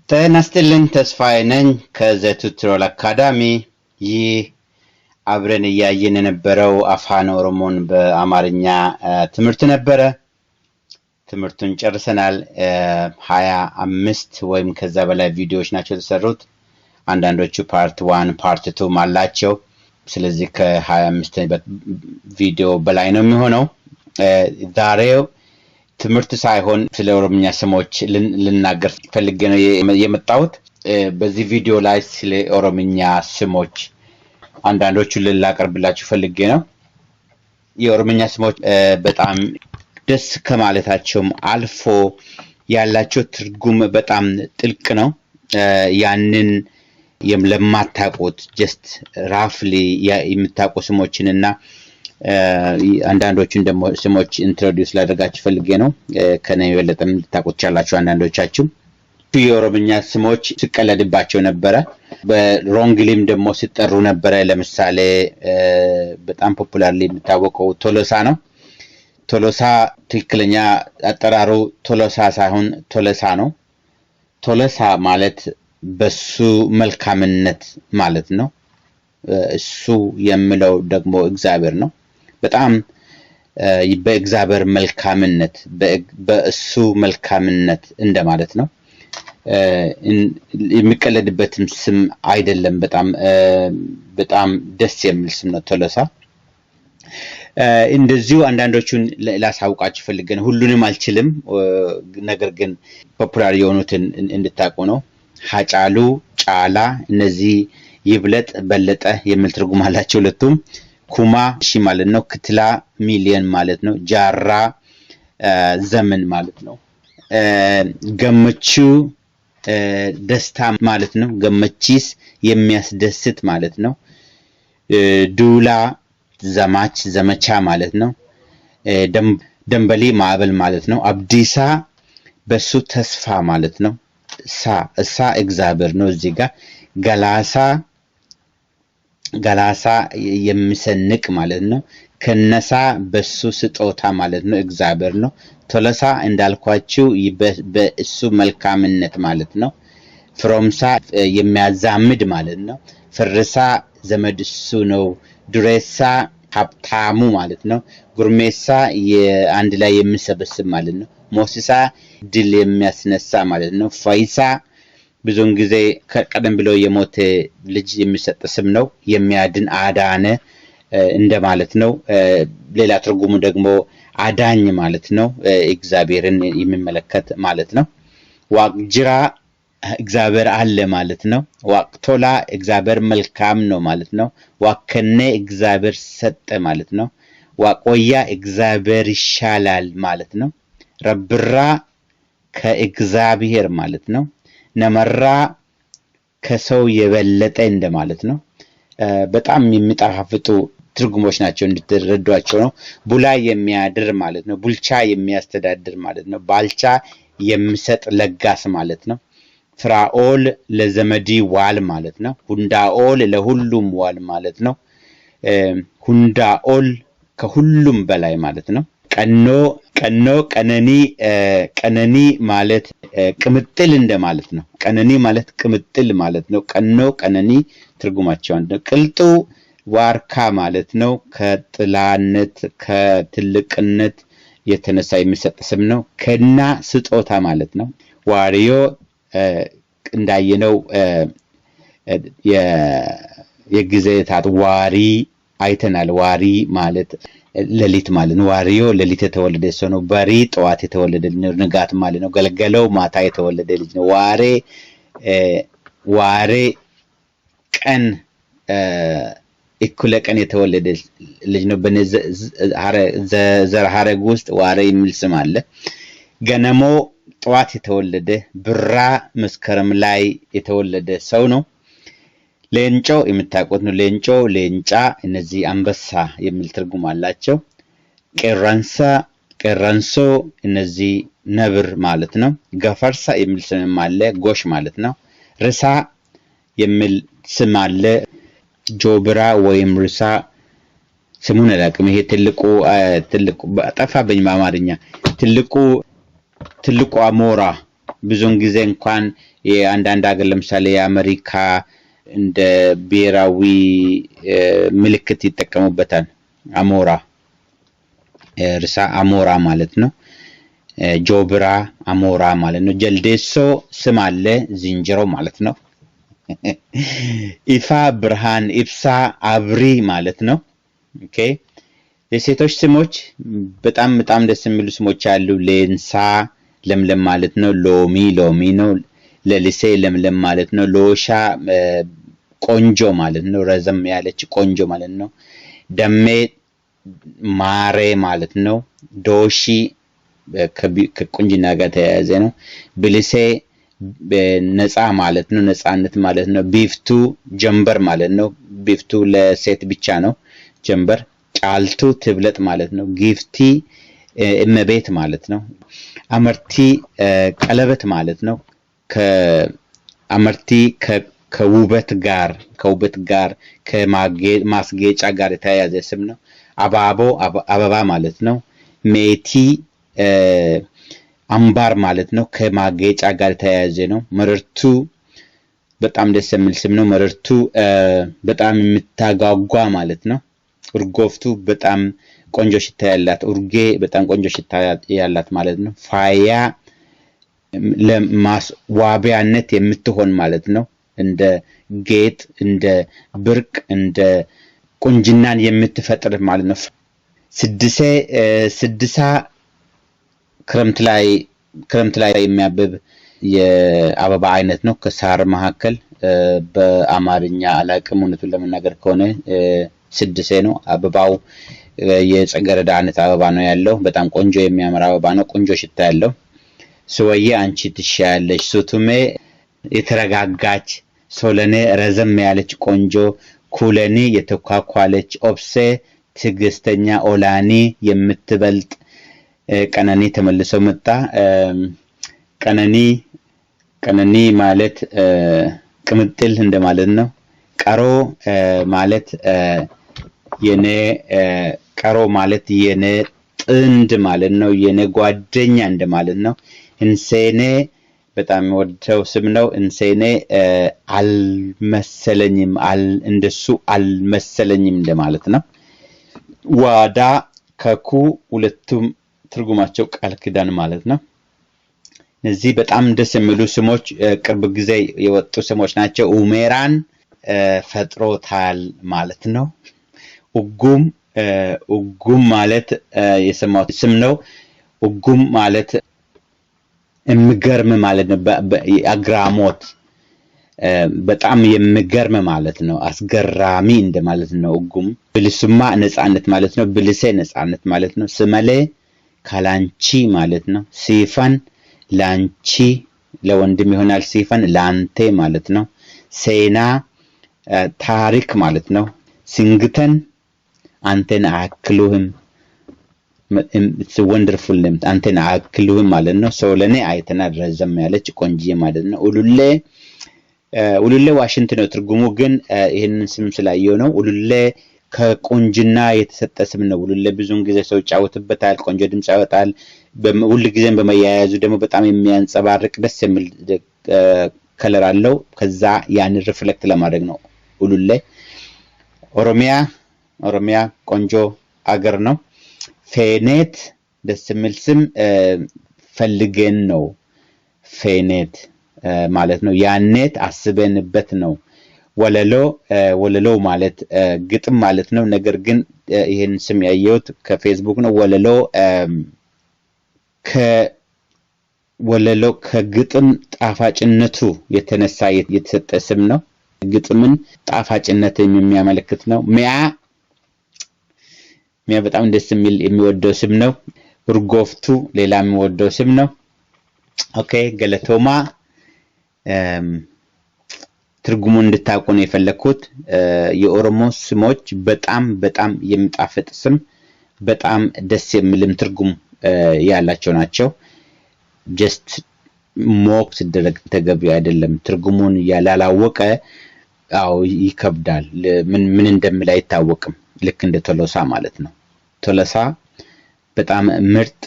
ተናስተልን ተስፋዬ ነኝ ከዘቱትሮል አካዳሚ። ይህ አብረን ያየን የነበረው አፋን ኦሮሞን በአማርኛ ትምህርት ነበረ። ትምህርቱን ጨርሰናል። 25 ወይም ከዛ በላይ ቪዲዮዎች ናቸው የተሰሩት። አንዳንዶቹ ፓርት 1 ፓርት 2 ማላቸው። ስለዚህ ከ25 ቪዲዮ በላይ ነው የሚሆነው። ዛሬው ትምህርት ሳይሆን ስለ ኦሮምኛ ስሞች ልናገር ፈልጌ ነው የመጣሁት። በዚህ ቪዲዮ ላይ ስለ ኦሮምኛ ስሞች አንዳንዶቹን ልላቀርብላችሁ ፈልጌ ነው። የኦሮምኛ ስሞች በጣም ደስ ከማለታቸውም አልፎ ያላቸው ትርጉም በጣም ጥልቅ ነው። ያንን ለማታውቁት ጀስት ራፍሊ የምታውቁ ስሞችንና አንዳንዶቹን ደግሞ ስሞች ኢንትሮዲዩስ ላደርጋችሁ ፈልጌ ነው። ከኔ የበለጠም ልታውቁቻላችሁ አንዳንዶቻችሁ። የኦሮምኛ ስሞች ሲቀለድባቸው ነበረ፣ በሮንግሊም ደግሞ ሲጠሩ ነበረ። ለምሳሌ በጣም ፖፑላርሊ የሚታወቀው ቶሎሳ ነው። ቶሎሳ ትክክለኛ አጠራሩ ቶሎሳ ሳይሆን ቶለሳ ነው። ቶለሳ ማለት በሱ መልካምነት ማለት ነው። እሱ የሚለው ደግሞ እግዚአብሔር ነው። በጣም በእግዚአብሔር መልካምነት በእሱ መልካምነት እንደማለት ነው። የሚቀለድበትም ስም አይደለም። በጣም ደስ የሚል ስም ነው ቶሎሳ። እንደዚሁ አንዳንዶቹን ላሳውቃችሁ ፈልጌ ነው። ሁሉንም አልችልም፣ ነገር ግን ፖፑላር የሆኑትን እንድታውቁ ነው። ሀጫሉ፣ ጫላ፣ እነዚህ ይብለጥ በለጠ የሚል ትርጉም አላቸው ሁለቱም። ኩማ ሺ ማለት ነው። ክትላ ሚሊየን ማለት ነው። ጃራ ዘመን ማለት ነው። ገመቹ ደስታ ማለት ነው። ገመቺስ የሚያስደስት ማለት ነው። ዱላ ዘማች ዘመቻ ማለት ነው። ደንበሊ ማዕበል ማለት ነው። አብዲሳ በሱ ተስፋ ማለት ነው። እሳ እግዚአብሔር ነው። እዚህ ጋር ገላሳ የሚሰንቅ ማለት ነው። ከነሳ በሱ ስጦታ ማለት ነው። እግዚአብሔር ነው። ቶለሳ እንዳልኳችሁ በእሱ መልካምነት ማለት ነው። ፍሮምሳ የሚያዛምድ ማለት ነው። ፍርሳ ዘመድ እሱ ነው። ዱሬሳ ሀብታሙ ማለት ነው። ጉርሜሳ አንድ ላይ የሚሰበስብ ማለት ነው። ሞሲሳ ድል የሚያስነሳ ማለት ነው። ፋይሳ ብዙውን ጊዜ ከቀደም ብሎ የሞተ ልጅ የሚሰጥ ስም ነው። የሚያድን አዳነ እንደማለት ነው። ሌላ ትርጉሙ ደግሞ አዳኝ ማለት ነው። እግዚአብሔርን የሚመለከት ማለት ነው። ዋቅጅራ እግዚአብሔር አለ ማለት ነው። ዋቅቶላ እግዚአብሔር መልካም ነው ማለት ነው። ዋከነ እግዚአብሔር ሰጠ ማለት ነው። ዋቆያ እግዚአብሔር ይሻላል ማለት ነው። ረብራ ከእግዚአብሔር ማለት ነው። ነመራ ከሰው የበለጠ እንደማለት ነው። በጣም የሚጣፍጡ ትርጉሞች ናቸው፣ እንድትረዷቸው ነው። ቡላ የሚያድር ማለት ነው። ቡልቻ የሚያስተዳድር ማለት ነው። ባልቻ የሚሰጥ ለጋስ ማለት ነው። ፍራኦል ለዘመዲ ዋል ማለት ነው። ሁንዳኦል ለሁሉም ዋል ማለት ነው። ሁንዳኦል ከሁሉም በላይ ማለት ነው። ቀኖ ቀነኒ ማለት ቅምጥል እንደማለት ነው። ቀነኒ ማለት ቅምጥል ማለት ነው። ቀነኒ ትርጉማቸው አንድ ነው። ቅልጡ ዋርካ ማለት ነው። ከጥላነት ከትልቅነት የተነሳ የሚሰጥ ስም ነው። ከና ስጦታ ማለት ነው። ዋሪዮ እንዳየነው የጊዜታት ዋሪ አይተናል። ዋሪ ማለት ሌሊት ማለት ነው። ዋሪዮ ሌሊት የተወለደ ሰው ነው። በሪ ጠዋት የተወለደ ንጋት ማለት ነው። ገልገለው ማታ የተወለደ ልጅ ነው። ዋሬ ቀን እኩለ ቀን የተወለደ ልጅ ነው። ዘር ሐረግ ውስጥ ዋሬ የሚል ስም አለ። ገነሞ ጠዋት የተወለደ፣ ብራ መስከረም ላይ የተወለደ ሰው ነው። ሌንጮ የምታውቁት ነው። ሌንጫ እነዚህ አንበሳ የሚል ትርጉም አላቸው። ቀረንሶ እነዚህ ነብር ማለት ነው። ገፈርሳ የሚል ስም አለ። ጎሽ ማለት ነው። ርሳ የሚል ስም አለ። ጆብራ ወይም ርሳ ስሙን አላውቅም። ይሄ ትልቁ ጠፋብኝ በአማርኛ። ትልቁ አሞራ ብዙን ጊዜ እንኳን የአንዳንድ ሀገር ለምሳሌ የአሜሪካ እንደ ብሔራዊ ምልክት ይጠቀሙበታል። አሞራ እርሳ አሞራ ማለት ነው። ጆብራ አሞራ ማለት ነው። ጀልዴሶ ስም አለ ዝንጀሮ ማለት ነው። ኢፋ ብርሃን፣ ኢብሳ አብሪ ማለት ነው። ኦኬ የሴቶች ስሞች በጣም በጣም ደስ የሚሉ ስሞች አሉ። ሌንሳ ለምለም ማለት ነው። ሎሚ ሎሚ ነው። ለሊሴ ለምለም ማለት ነው። ሎሻ ቆንጆ ማለት ነው። ረዘም ያለች ቆንጆ ማለት ነው። ደሜ ማሬ ማለት ነው። ዶሺ ከቁንጅና ጋር ተያያዘ ነው። ብልሴ ነፃ ማለት ነው። ነፃነት ማለት ነው። ቢፍቱ ጀንበር ማለት ነው። ቢፍቱ ለሴት ብቻ ነው ጀንበር። ጫልቱ ትብለጥ ማለት ነው። ጊፍቲ እመቤት ማለት ነው። አመርቲ ቀለበት ማለት ነው። ከአመርቲ ከውበት ጋር ከማስጌጫ ጋር የተያያዘ ስም ነው። አባቦ አበባ ማለት ነው። ሜቲ አምባር ማለት ነው። ከማጌጫ ጋር የተያያዘ ነው። መረርቱ በጣም ደስ የሚል ስም ነው። መረርቱ በጣም የምታጓጓ ማለት ነው። ኡርጎፍቱ በጣም ቆንጆ ሽታ ያላት፣ ኡርጌ በጣም ቆንጆ ሽታ ያላት ማለት ነው። ፋያ ለማስዋቢያነት የምትሆን ማለት ነው። እንደ ጌጥ፣ እንደ ብርቅ፣ እንደ ቁንጅናን የምትፈጥር ማለት ነው። ስድሳ ክረምት ላይ የሚያብብ የአበባ አይነት ነው። ከሳር መካከል በአማርኛ አላቅም እውነቱን ለመናገር ከሆነ ስድሴ ነው። አበባው የጽጌረዳ አይነት አበባ ነው ያለው። በጣም ቆንጆ የሚያምር አበባ ነው። ቆንጆ ሽታ ያለው። ስወዬ አንቺ ትሻያለሽ። ሱቱሜ የተረጋጋች፣ ሶለኔ ረዘም ያለች ቆንጆ፣ ኩለኒ የተኳኳለች፣ ኦብሴ ትዕግስተኛ፣ ኦላኒ የምትበልጥ። ቀነኒ ተመልሶ መጣ። ቀነኒ ማለት ቅምጥል እንደማለት ነው። ቀሮ ማለት የኔ ቀሮ ማለት የኔ ጥንድ ማለት ነው። የኔ ጓደኛ እንደማለት ነው። እንሴኔ በጣም ወደው ስም ነው። እንሴኔ አልመሰለኝም፣ እንደሱ አልመሰለኝም እንደማለት ነው። ዋዳ ከኩ ሁለቱም ትርጉማቸው ቃል ኪዳን ማለት ነው። እነዚህ በጣም ደስ የሚሉ ስሞች ቅርብ ጊዜ የወጡ ስሞች ናቸው። ኡሜራን ፈጥሮታል ማለት ነው። ኡጉም ማለት የሰማሁት ስም ነው። ኡጉም ማለት የሚገርም ማለት ነው። አግራሞት በጣም የሚገርም ማለት ነው። አስገራሚ እንደማለት ነው። ኡጉም ብልሱማ ነፃነት ማለት ነው። ብልሴ ነፃነት ማለት ነው። ስመሌ ካላንቺ ማለት ነው። ሲፈን ላንቺ ለወንድም ይሆናል። ሲፈን ላንቴ ማለት ነው። ሴና ታሪክ ማለት ነው። ሲንግተን አንተን አክሉህም ወንደርፉል ነም አንተን አክሉህም ማለት ነው። ሶለኔ አይተና ረዘም ያለች ቆንጂዬ ማለት ነው። ኡሉሌ ዋሽንት ነው ትርጉሙ፣ ግን ይሄንን ስም ስላየው ነው። ኡሉሌ ከቆንጅና የተሰጠ ስም ነው። ኡሉሌ ብዙን ጊዜ ሰው ጫወትበታል። ቆንጆ ድምጽ ያወጣል። ሁሉ ጊዜም በመያያዙ ደግሞ በጣም የሚያንጸባርቅ ደስ የሚል ከለር አለው። ከዛ ያን ሪፍሌክት ለማድረግ ነው ኡሉሌ። ኦሮሚያ ቆንጆ አገር ነው። ፌኔት ደስ የሚል ስም፣ ፈልገን ነው ፌኔት ማለት ነው። ያኔት አስበንበት ነው። ወለሎ ማለት ግጥም ማለት ነው። ነገር ግን ይሄን ስም ያየሁት ከፌስቡክ ነው። ወለሎ ከግጥም ጣፋጭነቱ የተነሳ የተሰጠ ስም ነው። ግጥምን ጣፋጭነት የሚያመለክት ነው። ሚያ በጣም ደስ የሚል የሚወደው ስም ነው። ኡርጎፍቱ ሌላ የሚወደው ስም ነው። ኦኬ ገለቶማ ትርጉሙን እንድታውቁ ነው የፈለኩት። የኦሮሞ ስሞች በጣም የሚጣፍጥ ስም፣ በጣም ደስ የሚልም ትርጉም ያላቸው ናቸው። ጀስት ሞክ ሲደረግ ተገቢ አይደለም። ትርጉሙን ያላላወቀ ይከብዳል። ምን እንደሚል አይታወቅም። ልክ እንደ ቶሎሳ ማለት ነው። ቶሎሳ በጣም ምርጥ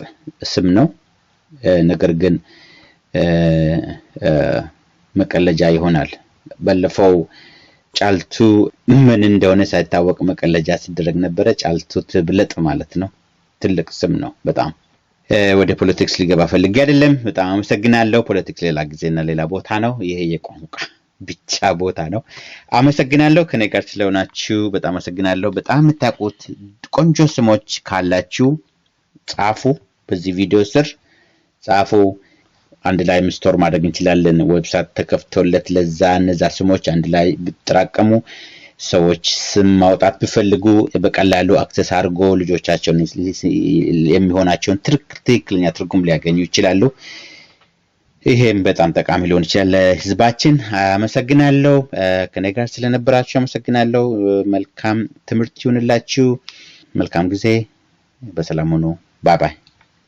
ስም ነው። ነገር ግን መቀለጃ ይሆናል። ባለፈው ጫልቱ ምን እንደሆነ ሳይታወቅ መቀለጃ ሲደረግ ነበር። ጫልቱ ትብለጥ ማለት ነው። ትልቅ ስም ነው በጣም። ወደ ፖለቲክስ ሊገባ ፈልጌ አይደለም። በጣም አመሰግናለሁ። ፖለቲክስ ሌላ ጊዜና ሌላ ቦታ ነው። ይሄ የቋንቋ ብቻ ቦታ ነው። አመሰግናለሁ። ከኔ ጋር ስለሆናችሁ በጣም አመሰግናለሁ። በጣም የምታውቁት ቆንጆ ስሞች ካላችሁ ጻፉ፣ በዚህ ቪዲዮ ስር ጻፉ። አንድ ላይ ስቶር ማድረግ እንችላለን። ዌብሳይት ተከፍቶለት ለዛ እነዛ ስሞች አንድ ላይ ብትጠራቀሙ ሰዎች ስም ማውጣት ቢፈልጉ በቀላሉ አክሰስ አድርጎ ልጆቻቸውን የሚሆናቸውን ትክክለኛ ትርጉም ሊያገኙ ይችላሉ። ይሄም በጣም ጠቃሚ ሊሆን ይችላል ለህዝባችን። አመሰግናለሁ። ከኔ ጋር ስለነበራችሁ አመሰግናለሁ። መልካም ትምህርት ይሁንላችሁ። መልካም ጊዜ። በሰላም ሁኑ። ባይ ባይ።